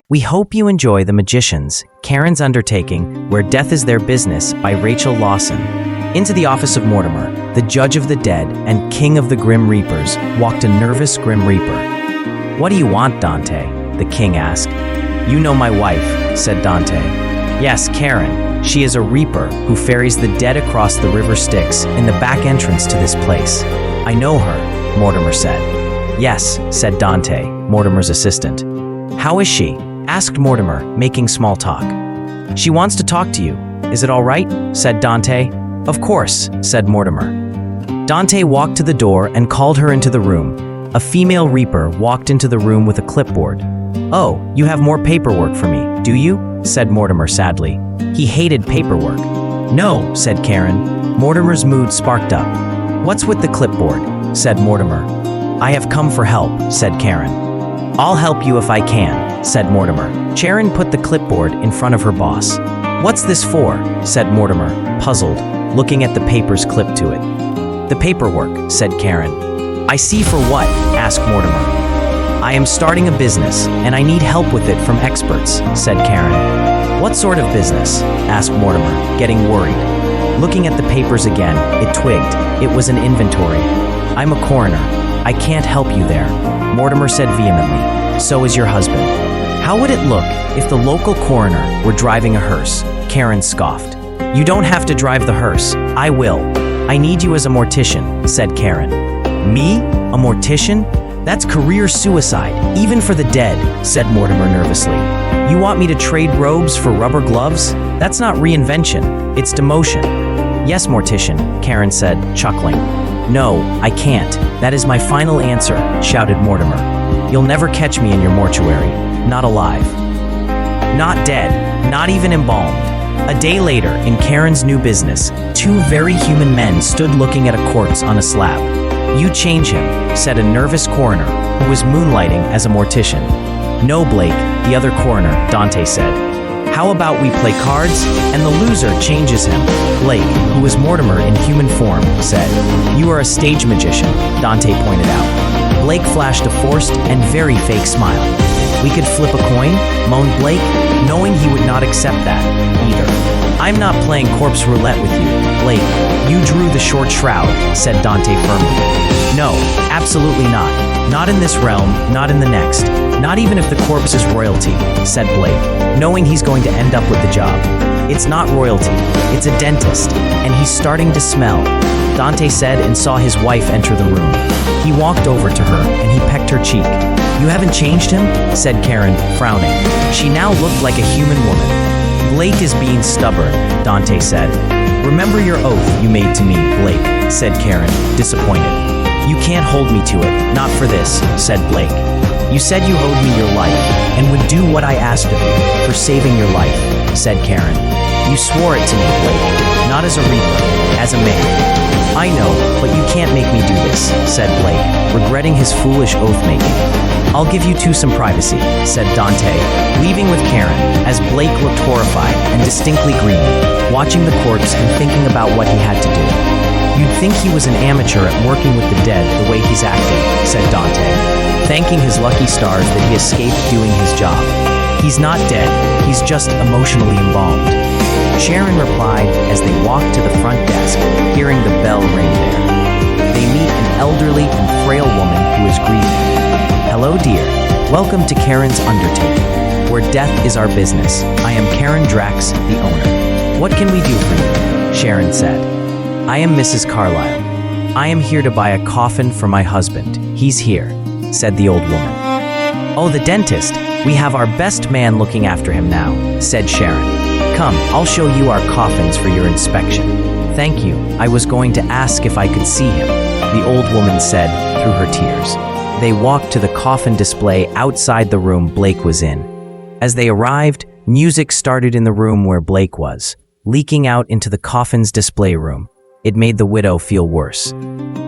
We hope you enjoy The Magicians, Charon's Undertaking, Where Death is Their Business by Rachel Lawson. Into the office of Mortimer, the judge of the dead and king of the Grim Reapers, walked a nervous Grim Reaper. "What do you want, Dante?" the king asked. "You know my wife," said Dante. "Yes, Charon. She is a reaper who ferries the dead across the river Styx in the back entrance to this place." "I know her," Mortimer said. "Yes," said Dante, Mortimer's assistant. "How is she?" asked Mortimer, making small talk. "She wants to talk to you. Is it all right?" said Dante. "Of course," said Mortimer. Dante walked to the door and called her into the room. A female reaper walked into the room with a clipboard. "Oh, you have more paperwork for me, do you?" said Mortimer sadly. He hated paperwork. "No," said Charon. Mortimer's mood sparked up. "What's with the clipboard?" said Mortimer. "I have come for help," said Charon. "I'll help you if I can," said Mortimer. Charon put the clipboard in front of her boss. "What's this for?" said Mortimer, puzzled, looking at the papers clipped to it. "The paperwork," said Charon. "I see for what?" asked Mortimer. "I am starting a business, and I need help with it from experts," said Charon. "What sort of business?" asked Mortimer, getting worried. Looking at the papers again, it twigged. It was an inventory. "I'm a coroner. I can't help you there," Mortimer said vehemently. "So is your husband." "How would it look if the local coroner were driving a hearse?" Charon scoffed. "You don't have to drive the hearse. I will. I need you as a mortician," said Charon. "Me? A mortician? That's career suicide, even for the dead," said Mortimer nervously. "You want me to trade robes for rubber gloves? That's not reinvention, it's demotion." "Yes, mortician," Charon said, chuckling. "No, I can't. That is my final answer," shouted Mortimer. "You'll never catch me in your mortuary. Not alive. Not dead. Not even embalmed." A day later, in Charon's new business, two very human men stood looking at a corpse on a slab. "You change him," said a nervous coroner who was moonlighting as a mortician. "No, Blake," the other coroner, Dante said. "How about we play cards, and the loser changes him?" Blake, who was Mortimer in human form, said. "You are a stage magician," Dante pointed out. Blake flashed a forced and very fake smile. "We could flip a coin?" moaned Blake, knowing he would not accept that either. "I'm not playing corpse roulette with you, Blake. You drew the short shroud," said Dante firmly. "No, absolutely not. Not in this realm, not in the next. Not even if the corpse is royalty," said Blake, knowing he's going to end up with the job. "It's not royalty, it's a dentist, and he's starting to smell," Dante said and saw his wife enter the room. He walked over to her and he pecked her cheek. "You haven't changed him?" said Charon, frowning. She now looked like a human woman. "Blake is being stubborn," Dante said. "Remember your oath you made to me, Blake," said Charon, disappointed. "You can't hold me to it, not for this," said Blake. "You said you owed me your life and would do what I asked of you for saving your life," said Charon. "You swore it to me, Blake, not as a reaper, as a man." "I know, but you can't make me do this," said Blake, regretting his foolish oath-making. "I'll give you two some privacy," said Dante, leaving with Charon, as Blake looked horrified and distinctly green, watching the corpse and thinking about what he had to do. "You'd think he was an amateur at working with the dead the way he's acting," said Dante, thanking his lucky stars that he escaped doing his job. "He's not dead, he's just emotionally embalmed." Charon replied as they walked to the front desk, hearing the bell ring there. They meet an elderly and frail woman who is grieving. "Hello, dear. Welcome to Charon's Undertaking, where death is our business. I am Charon Drax, the owner. What can we do for you?" Charon said. "I am Mrs. Carlyle. I am here to buy a coffin for my husband. He's here," said the old woman. "Oh, the dentist. We have our best man looking after him now," said Charon. "Come, I'll show you our coffins for your inspection." "Thank you. I was going to ask if I could see him," the old woman said through her tears. They walked to the coffin display outside the room Blake was in. As they arrived, music started in the room where Blake was, leaking out into the coffin's display room. It made the widow feel worse.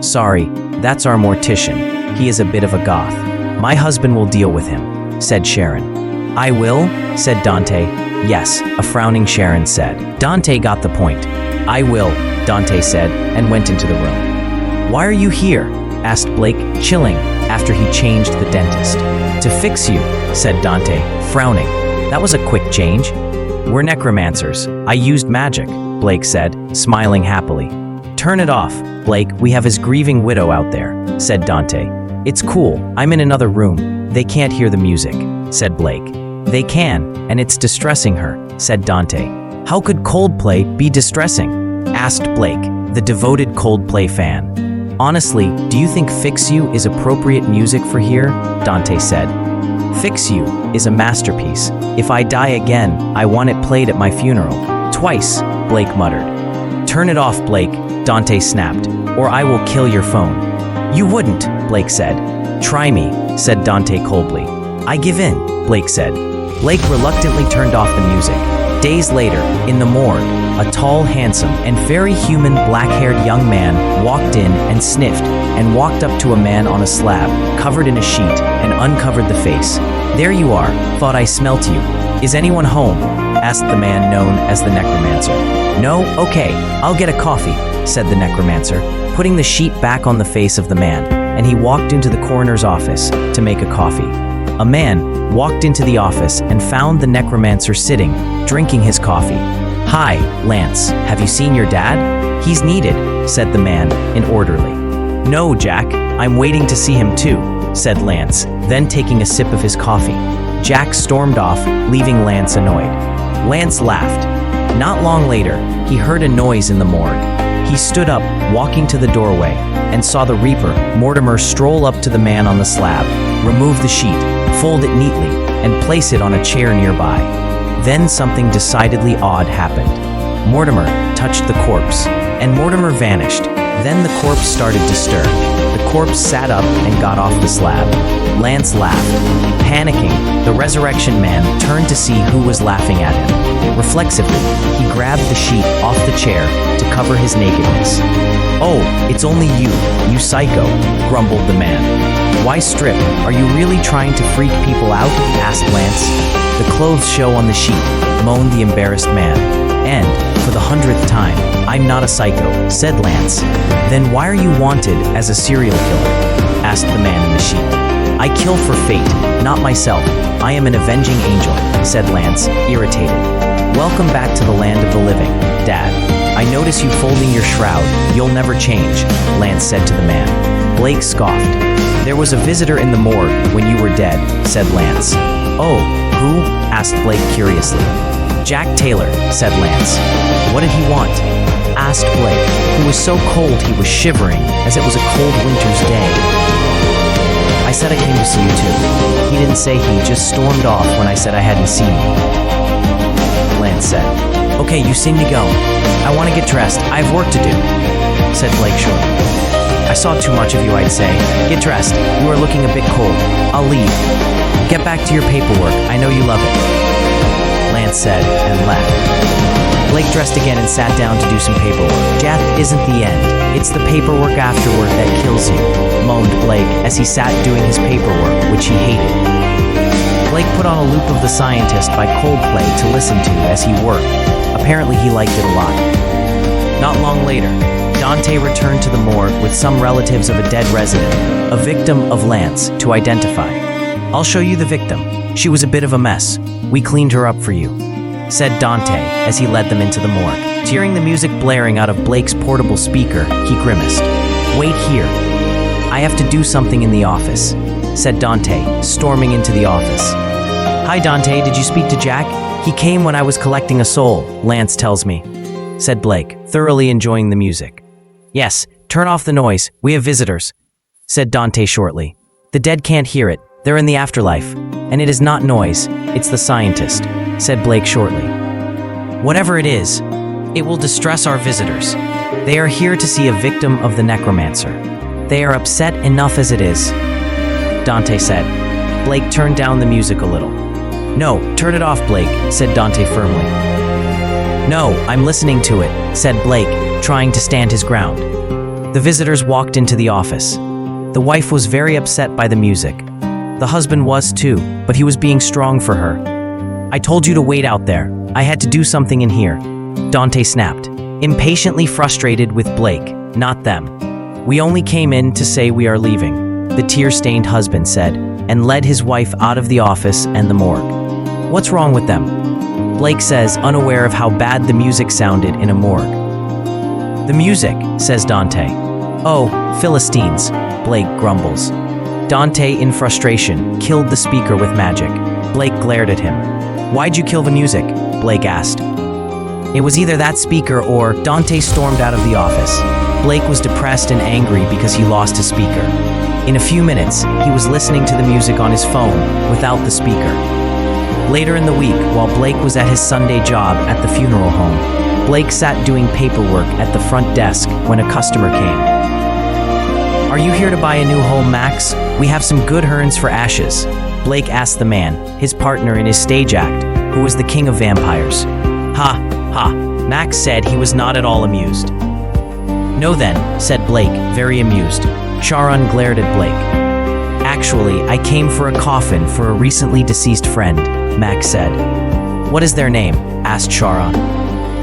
"Sorry, that's our mortician. He is a bit of a goth. My husband will deal with him," said Charon. "I will?" said Dante. "Yes," a frowning Charon said. Dante got the point. "I will," Dante said, and went into the room. "Why are you here?" asked Blake, chilling. after he changed the dentist. To fix you, said Dante, frowning. That was a quick change. We're necromancers. I used magic, Blake said, smiling happily. Turn it off, Blake. We have his grieving widow out there, said Dante. It's cool. I'm in another room. They can't hear the music, said Blake. They can, and it's distressing her, said Dante. How could Coldplay be distressing? Asked Blake, the devoted Coldplay fan. Honestly, do you think Fix You is appropriate music for here? Dante said. Fix You is a masterpiece. If I die again, I want it played at my funeral. Twice, Blake muttered. Turn it off, Blake, Dante snapped, or I will kill your phone. You wouldn't, Blake said. Try me, said Dante coldly. I give in, Blake said. Blake reluctantly turned off the music. Days later, in the morgue, a tall, handsome, and very human black-haired young man walked in and sniffed and walked up to a man on a slab, covered in a sheet, and uncovered the face. There you are, thought I smelt you. Is anyone home? Asked the man known as the necromancer. No? Okay, I'll get a coffee, said the necromancer, putting the sheet back on the face of the man, and he walked into the coroner's office to make a coffee. A man walked into the office and found the necromancer sitting, drinking his coffee. Hi, Lance, have you seen your dad? He's needed, said the man, in orderly. No, Jack, I'm waiting to see him too, said Lance, then taking a sip of his coffee. Jack stormed off, leaving Lance annoyed. Lance laughed. Not long later, he heard a noise in the morgue. He stood up, walking to the doorway, and saw the Reaper, Mortimer, stroll up to the man on the slab, remove the sheet, fold it neatly, and place it on a chair nearby. Then something decidedly odd happened. Mortimer touched the corpse, and Mortimer vanished. Then the corpse started to stir. The corpse sat up and got off the slab. Lance laughed. Panicking, the resurrection man turned to see who was laughing at him. Reflexively, he grabbed the sheet off the chair to cover his nakedness. Oh, it's only you psycho, grumbled the man. Why strip? Are you really trying to freak people out? Asked Lance. The clothes show on the sheet, moaned the embarrassed man. And, for the 100th time, I'm not a psycho, said Lance. Then why are you wanted as a serial killer? Asked the man in the sheet. I kill for fate, not myself. I am an avenging angel, said Lance, irritated. Welcome back to the land of the living, Dad. I notice you folding your shroud. You'll never change, Lance said to the man. Blake scoffed. There was a visitor in the morgue when you were dead, said Lance. Oh, who? Asked Blake curiously. Jack Taylor, said Lance. What did he want? Asked Blake, who was so cold he was shivering as it was a cold winter's day. I said I came to see you too. He didn't say he just stormed off when I said I hadn't seen you. Lance said. Okay, you seem to go. I want to get dressed. I have work to do, said Blake shortly. I saw too much of you, I'd say. Get dressed. You are looking a bit cold. I'll leave. Get back to your paperwork. I know you love it, Lance said, and left. Blake dressed again and sat down to do some paperwork. Death isn't the end. It's the paperwork afterward that kills you, moaned Blake as he sat doing his paperwork, which he hated. Blake put on a loop of The Scientist by Coldplay to listen to as he worked. Apparently he liked it a lot. Not long later, Dante returned to the morgue with some relatives of a dead resident, a victim of Lance, to identify. I'll show you the victim. She was a bit of a mess. We cleaned her up for you, said Dante as he led them into the morgue. Hearing the music blaring out of Blake's portable speaker, he grimaced. Wait here. I have to do something in the office, said Dante, storming into the office. Hi, Dante. Did you speak to Jack? He came when I was collecting a soul, Lance tells me, said Blake, thoroughly enjoying the music. Yes, turn off the noise. We have visitors, said Dante shortly. The dead can't hear it. They're in the afterlife. And it is not noise. It's the scientist, said Blake shortly. Whatever it is, it will distress our visitors. They are here to see a victim of the necromancer. They are upset enough as it is, Dante said. Blake turned down the music a little. No, turn it off, Blake, said Dante firmly. No, I'm listening to it, said Blake, trying to stand his ground. The visitors walked into the office. The wife was very upset by the music. The husband was too, but he was being strong for her. I told you to wait out there. I had to do something in here, Dante snapped, impatiently frustrated with Blake, not them. We only came in to say we are leaving. the tear-stained husband said, and led his wife out of the office and the morgue. What's wrong with them? Blake says, unaware of how bad the music sounded in a morgue. The music, says Dante. Oh, Philistines, Blake grumbles. Dante, in frustration, killed the speaker with magic. Blake glared at him. Why'd you kill the music? Blake asked. It was either that speaker or Dante stormed out of the office. Blake was depressed and angry because he lost a speaker. In a few minutes, he was listening to the music on his phone without the speaker. Later in the week, while Blake was at his Sunday job at the funeral home, Blake sat doing paperwork at the front desk when a customer came. Are you here to buy a new home, Max? We have some good urns for ashes. Blake asked the man, his partner in his stage act, who was the king of vampires. Ha, ha, Max said he was not at all amused. No then, said Blake, very amused. Charon glared at Blake. Actually, I came for a coffin for a recently deceased friend, Max said. What is their name? Asked Charon.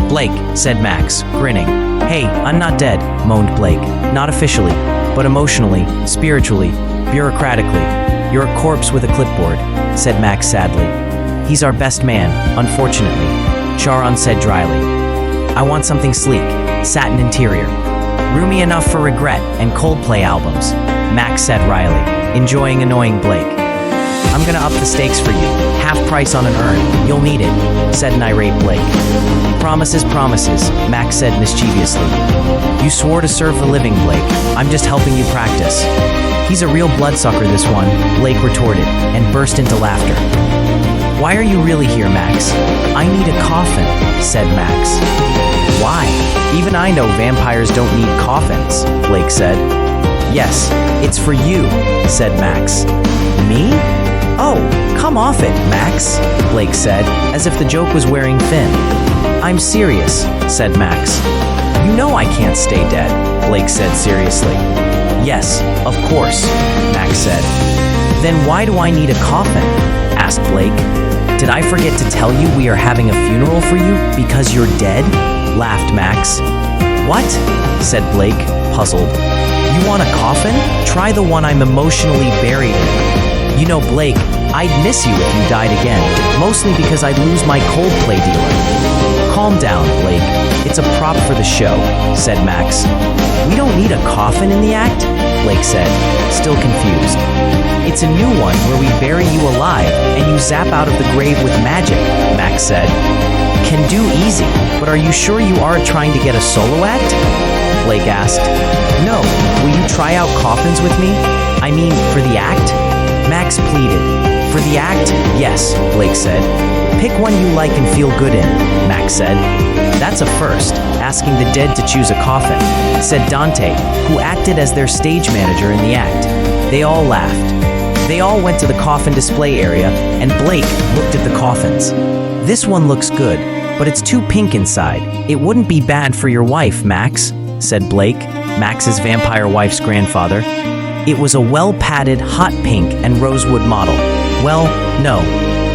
Blake, said Max, grinning. Hey, I'm not dead, moaned Blake. Not officially, but emotionally, spiritually, bureaucratically. You're a corpse with a clipboard, said Max sadly. He's our best man, unfortunately, Charon said dryly. I want something sleek, satin interior. Roomy enough for Regret and Coldplay albums, Max said wryly, enjoying annoying Blake. I'm gonna up the stakes for you, half price on an urn, you'll need it, said an irate Blake. Promises, promises, Max said mischievously. You swore to serve the living, Blake. I'm just helping you practice. He's a real bloodsucker, this one, Blake retorted, and burst into laughter. Why are you really here, Max? I need a coffin, said Max. Why? Even I know vampires don't need coffins, Blake said. Yes, it's for you, said Max. Me? Oh, come off it, Max, Blake said, as if the joke was wearing thin. I'm serious, said Max. You know I can't stay dead, Blake said seriously. Yes, of course, Max said. Then why do I need a coffin? Asked Blake. Did I forget to tell you we are having a funeral for you because you're dead? Laughed Max. What? Said Blake, puzzled. You want a coffin? Try the one I'm emotionally buried in. You know, Blake, I'd miss you if you died again, mostly because I'd lose my Coldplay dealer. Calm down, Blake. It's a prop for the show, said Max. We don't need a coffin in the act, Blake said, still confused. It's a new one where we bury you alive and you zap out of the grave with magic, Max said. Can do easy, but are you sure you aren't trying to get a solo act? Blake asked. No, will you try out coffins with me? I mean, for the act? Max pleaded. For the act, yes, Blake said. Pick one you like and feel good in, Max said. That's a first, asking the dead to choose a coffin, said Dante, who acted as their stage manager in the act. They all laughed. They all went to the coffin display area, and Blake looked at the coffins. This one looks good, but it's too pink inside. It wouldn't be bad for your wife, Max, said Blake, Max's vampire wife's grandfather. It was a well-padded, hot pink and rosewood model. Well, no,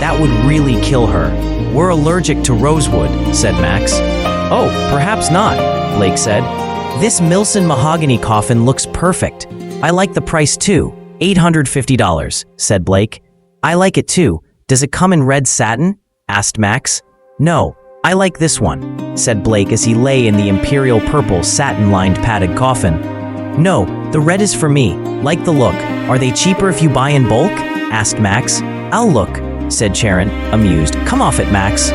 that would really kill her. We're allergic to rosewood, said Max. Oh, perhaps not, Blake said. This Milson mahogany coffin looks perfect. I like the price too, $850, said Blake. I like it too. Does it come in red satin? Asked Max. No, I like this one, said Blake as he lay in the imperial purple satin-lined padded coffin. No, the red is for me. Like the look. Are they cheaper if you buy in bulk? Asked Max. I'll look, said Charon, amused. Come off it, Max.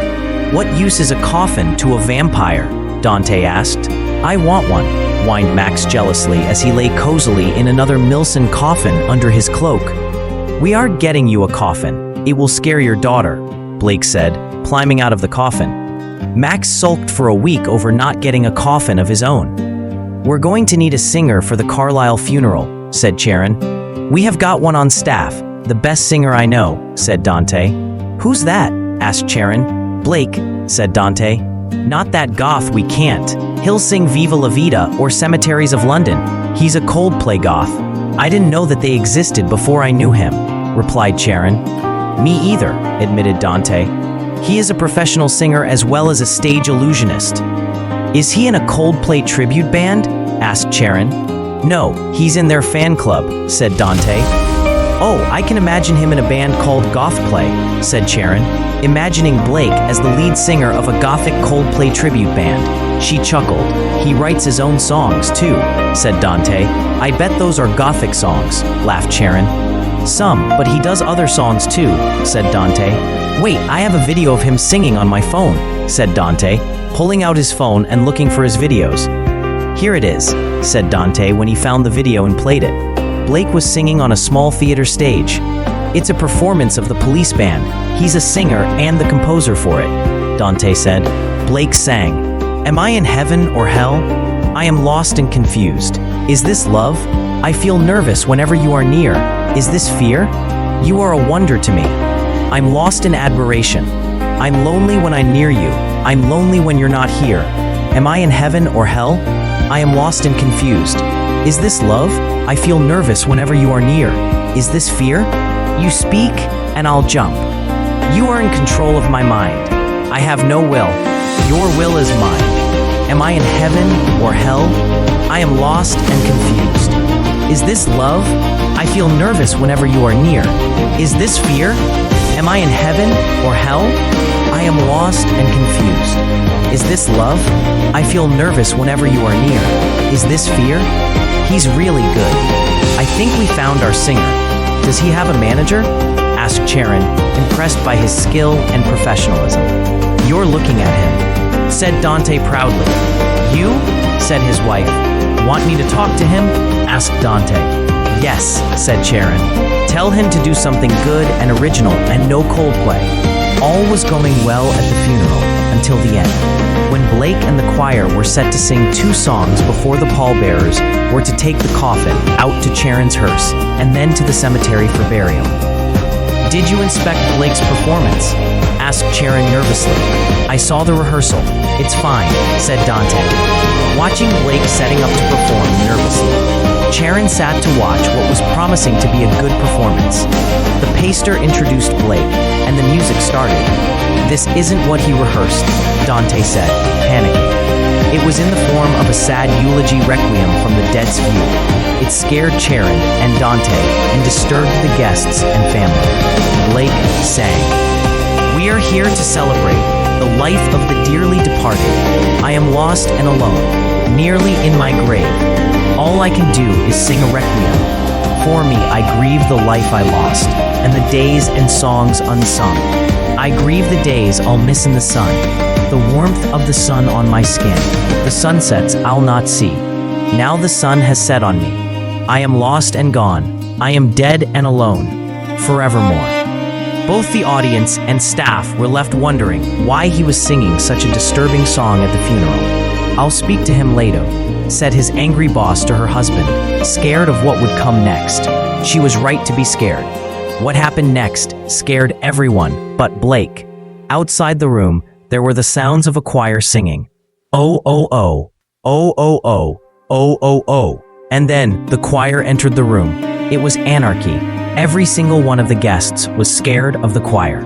What use is a coffin to a vampire? Dante asked. I want one, whined Max jealously as he lay cozily in another Milson coffin under his cloak. We are getting you a coffin. It will scare your daughter, Blake said, climbing out of the coffin. Max sulked for a week over not getting a coffin of his own. We're going to need a singer for the Carlisle funeral, said Charon. We have got one on staff, the best singer I know, said Dante. Who's that? Asked Charon. Blake, said Dante. Not that goth, we can't. He'll sing Viva La Vida or Cemeteries of London. He's a Coldplay goth. I didn't know that they existed before I knew him, replied Charon. Me either, admitted Dante. He is a professional singer as well as a stage illusionist. Is he in a Coldplay tribute band? Asked Charon. No, he's in their fan club, said Dante. Oh, I can imagine him in a band called Coldplay, said Charon, imagining Blake as the lead singer of a gothic Coldplay tribute band. She chuckled. He writes his own songs, too, said Dante. I bet those are gothic songs, laughed Charon. Some, but he does other songs too, said Dante. Wait, I have a video of him singing on my phone, said Dante, pulling out his phone and looking for his videos. Here it is, said Dante when he found the video and played it. Blake was singing on a small theater stage. It's a performance of the police band. He's a singer and the composer for it, Dante said. Blake sang, Am I in heaven or hell? I am lost and confused. Is this love? I feel nervous whenever you are near. Is this fear? You are a wonder to me. I'm lost in admiration. I'm lonely when I'm near you. I'm lonely when you're not here. Am I in heaven or hell? I am lost and confused. Is this love? I feel nervous whenever you are near. Is this fear? You speak, and I'll jump. You are in control of my mind. I have no will. Your will is mine. Am I in heaven or hell? I am lost and confused. Is this love? I feel nervous whenever you are near. Is this fear? Am I in heaven or hell? I am lost and confused. Is this love? I feel nervous whenever you are near. Is this fear? He's really good. I think we found our singer. Does he have a manager? Asked Charon, impressed by his skill and professionalism. You're looking at him, said Dante proudly. You? Said his wife. Want me to talk to him? Asked Dante. Yes, said Charon. Tell him to do something good and original and no Coldplay. All was going well at the funeral until the end, when Blake and the choir were set to sing 2 songs before the pallbearers were to take the coffin out to Charon's hearse and then to the cemetery for burial. Did you inspect Blake's performance? Asked Charon nervously. I saw the rehearsal. It's fine, said Dante, watching Blake setting up to perform nervously. Charon sat to watch what was promising to be a good performance. The pastor introduced Blake, and the music started. This isn't what he rehearsed, Dante said, panicking. It was in the form of a sad eulogy requiem from the dead's view. It scared Charon and Dante and disturbed the guests and family. Blake sang, We are here to celebrate the life of the dearly departed. I am lost and alone, nearly in my grave. All I can do is sing a requiem. For me, I grieve the life I lost, and the days and songs unsung. I grieve the days I'll miss in the sun, the warmth of the sun on my skin. The sunsets I'll not see. Now the sun has set on me. I am lost and gone. I am dead and alone, forevermore. Both the audience and staff were left wondering why he was singing such a disturbing song at the funeral. I'll speak to him later, said his angry boss to her husband, scared of what would come next. She was right to be scared. What happened next scared everyone but Blake. Outside the room, there were the sounds of a choir singing, Oh, oh, oh, oh, oh, oh, oh, oh, oh. And then the choir entered the room. It was anarchy. Every single one of the guests was scared of the choir.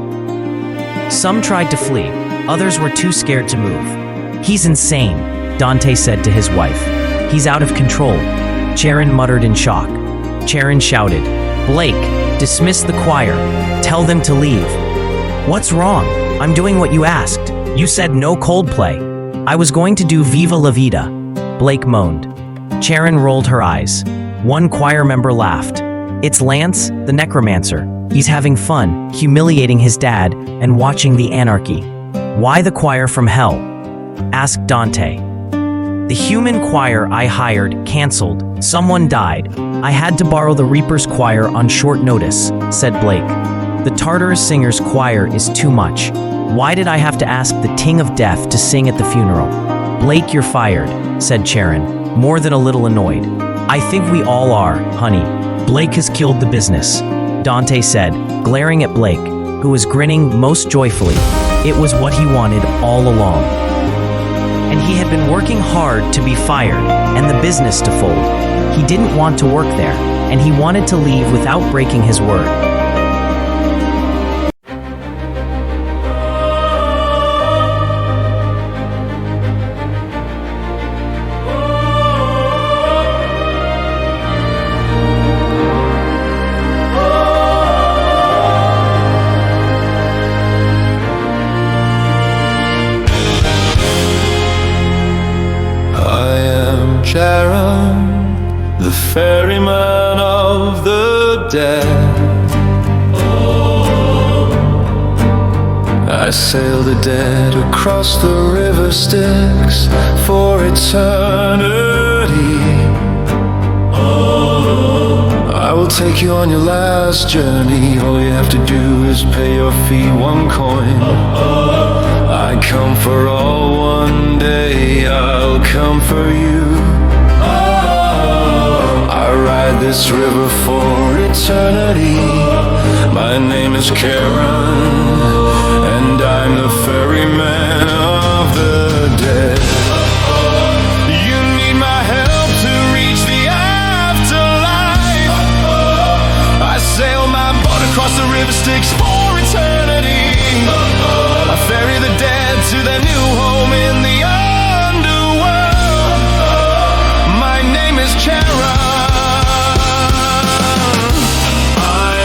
Some tried to flee. Others were too scared to move. He's insane, Dante said to his wife. He's out of control. Charon muttered in shock. Charon shouted, Blake, dismiss the choir. Tell them to leave. What's wrong? I'm doing what you asked. You said no Coldplay. I was going to do Viva la Vida. Blake moaned. Charon rolled her eyes. One choir member laughed. It's Lance, the necromancer. He's having fun, humiliating his dad, and watching the anarchy. Why the choir from hell? Asked Dante. The human choir I hired canceled. Someone died. I had to borrow the Reaper's choir on short notice, said Blake. The Tartarus Singers choir is too much. Why did I have to ask the Ting of Death to sing at the funeral? Blake, you're fired, said Charon, more than a little annoyed. I think we all are, honey. Blake has killed the business, Dante said, glaring at Blake, who was grinning most joyfully. It was what he wanted all along. And he had been working hard to be fired and the business to fold. He didn't want to work there, and he wanted to leave without breaking his word. Charon, the ferryman of the dead. I sail the dead across the river Styx for eternity. I will take you on your last journey. All you have to do is pay your fee, 1 coin. I come for all, one day I'll come for you. I ride this river for eternity. My name is Charon, and I'm the ferryman of the dead. You need my help to reach the afterlife. I sail my boat across the river Styx for eternity. I ferry the dead to their new home in the underworld. My name is Charon. I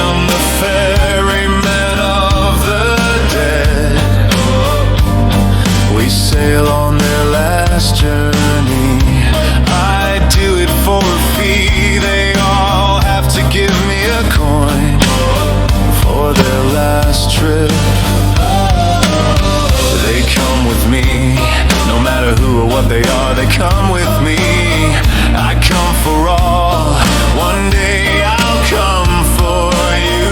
am the ferryman of the dead. We sail on their last journey. I do it for a fee. They all have to give me a coin for their last trip. They come with me, no matter who or what they are, they come with me. I come for all, one day I'll come for you.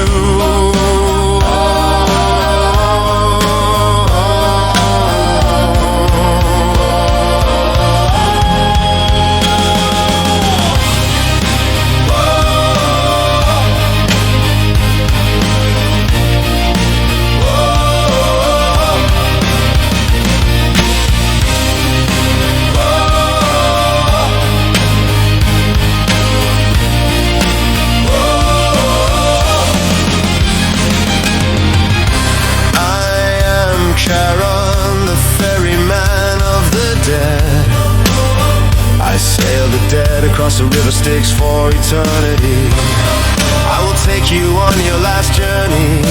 Charon, the ferryman of the dead. I sail the dead across the river Styx for eternity. I will take you on your last journey.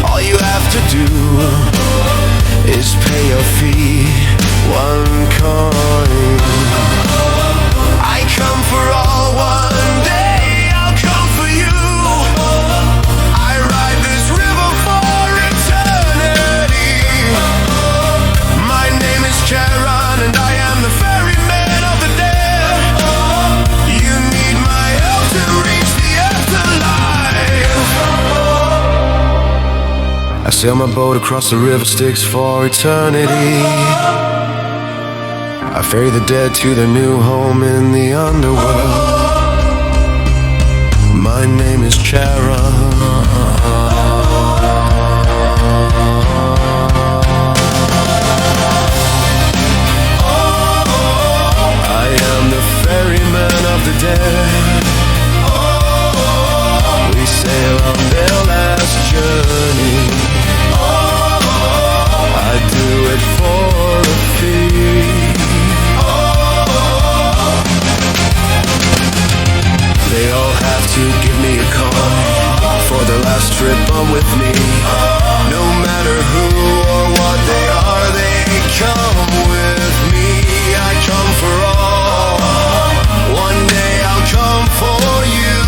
All you have to do is pay your fee, 1 coin. I come for all, one day I'll come for you. I ride this river for eternity. My name is Charon, and I am the ferryman of the dead. You need my help to reach the afterlife. I sail my boat across the river Styx for eternity. I ferry the dead to their new home in the underworld. My name is Charon. I am the ferryman of the dead. We sail on their last journey. I do it for a fee. They all have to give me a call for their last trip on with me. No matter who or what they are, they come with me. I come for all, one day I'll come for you.